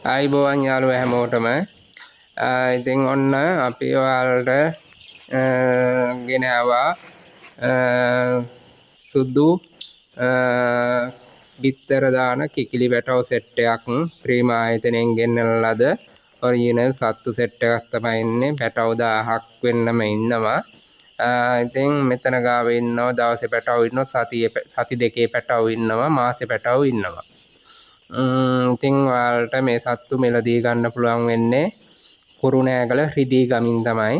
ආයිබෝවන් යාළුවෝ හැමෝටම. ඉතින් ඔන්න අපි ඔයාලට ගෙන ආවා සුදු බිත්තර දාන කිකිලි වැටව සෙට් එකක් ප්‍රීම ආයතනයෙන් ගෙන්නන ලද ඔරිජිනල් සත්තු සෙට් එකක් තමයි ඉන්නේ. පැටව 1000ක් වෙන්නම ඉන්නවා. ඉතින් මෙතන ගාව ඉන්නවා දවසේ පැටව ඉන්නවා, සති දෙකේ පැටව ඉන්නවා, මාසේ පැටව ඉන්නවා. ඉතින් ඔයාලට මේ සත්තු මෙලදී ගන්න පුළුවන් වෙන්නේ කුරුණෑගල රිදී ගමින් තමයි.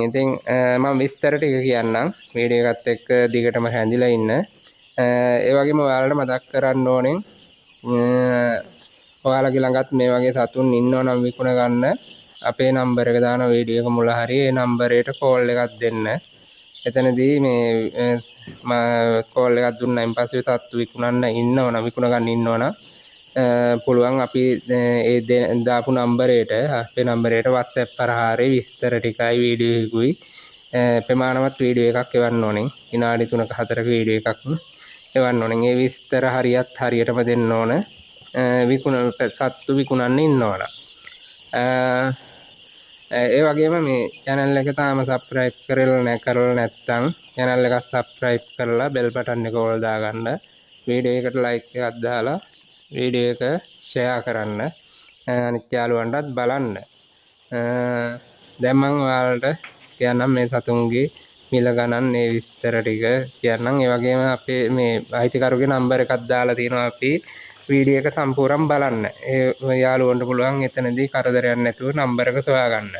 ඉතින් මම විස්තර ටික කියන්නම් වීඩියෝ එකත් එක්ක දිගටම හැඳිලා ඉන්න. ඒ වගේම ඔයාලට මතක් කරන්න ඕනේ ඔයාලගේ ළඟත් මේ වගේ සතුන් ඉන්නව නම් විකුණ ගන්න අපේ නම්බර එක දාන වීඩියෝ එක මුල හරිය ඒ නම්බරයට කෝල් එකක් දෙන්න. එතනදී මේ කෝල් එකක් දුන්නායින් පස්සේ සත්තු විකුණන්න ඉන්නවනම් විකුණ ගන්න ඉන්නවනම් පුළුවන් අපි ඒ දාපු නම්බරයට අපේ නම්බරයට WhatsApp පරහාරේ විස්තර ටිකයි වීඩියෝ එකකුයි ප්‍රමාණවත් වීඩියෝ එකක් එවන්න ඕනේ. විනාඩි 3ක 4ක වීඩියෝ එකක් එවන්න ඕනේ. ඒ විස්තර හරියටම දෙන්න ඕන. සත්තු විකුණන්න ඉන්නවනම්. ඒ වගේම මේ channel එක තාම subscribe කරලා නැත්නම් channel එක subscribe කරලා bell button එක ඕල් දාගන්න. වීඩියෝ එකට like එකක් දාලා වීඩියෝ එක share කරන්න. අනිත් යාළුවන්ටත් බලන්න. දැන් මම ඔයාලට කියන්නම් මේ සතුන්ගේ මිල ගණන් මේ විස්තර ටික කියන්නම්. ඒ වගේම අපේ මේ අයිතිකරුගේ නම්බර එකක් දාලා තියෙනවා අපි වීඩියෝ එක සම්පූර්ණ බලන්න. ඒ යාළුවන්ට පුළුවන් එතනදී කරදරයක් නැතුව නම්බර එක සොයා ගන්න.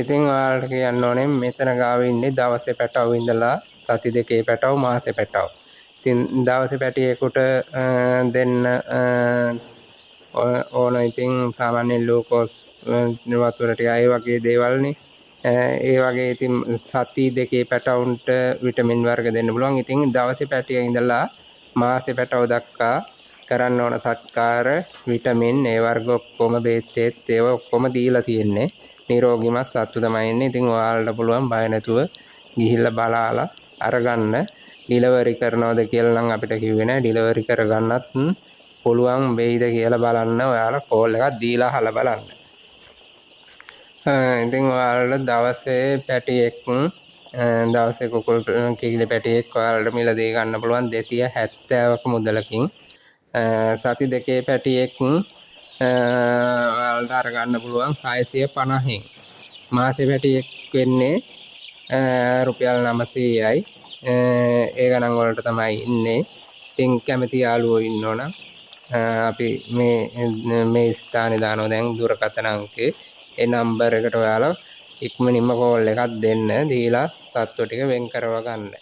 ඉතින් ඔයාලට කියන්න ඕනේ මෙතන ගාව ඉන්නේ දවසේ පැටව ඉඳලා සති දෙකේ පැටව මාසේ පැටව. ඉතින් දවසේ පැටියෙකුට දෙන්න ඕන ඉතින් සාමාන්‍ය ලෝකෝස් වතුර ටික ඒ වගේ දේවල්නේ. ඒ වගේ ඉතින් සති දෙකේ පැටවුන්ට විටමින් වර්ග දෙන්න පුළුවන්. ඉතින් දවසේ පැටිය ඉඳලා මාසේ පැටව දක්වා කරන්න ඕන සත්කාර විටමින් ඒ වර්ග ඔක්කොම බේත් ඒවා ඔක්කොම දීලා තියෙන්නේ. නිරෝගිමත් සත්තු තමයි ඉන්නේ. ඉතින් ඔයාලට පුළුවන් බය නැතුව ගිහිල්ලා බලලා අරගන්න. ඩිලිවරි කරනවද කියලා නම් අපිට කිව්වේ නැහැ. ඩිලිවරි කරගන්නත් පුළුවන් වෙයිද කියලා බලන්න ඔයාලා කෝල් එකක් දීලා අහලා බලන්න. ඉතින් ඔයාලට දවසේ පැටියෙක් දවසේ කුකුල් කිකිලි පැටියෙක් ඔයාලට මිලදී ගන්න පුළුවන් 270ක මුදලකින්. සති දෙකේ පැටියෙක් ඔයාලට අරගන්න පුළුවන් 650න්. මාසේ පැටියෙක් වෙන්නේ රුපියල් 900යි. ඒ ගණන් වලට තමයි ඉන්නේ. ඉතින් කැමති යාළුවෝ ඉන්නවනම් අපි මේ ස්ථානේ දානවා දැන් දුරකථන අංකේ. ඒ නම්බර එකට ඔයාලා ඉක්මනින්ම කෝල් එකක් දෙන්න දීලා සත්තු ටික වෙන් කරව ගන්න.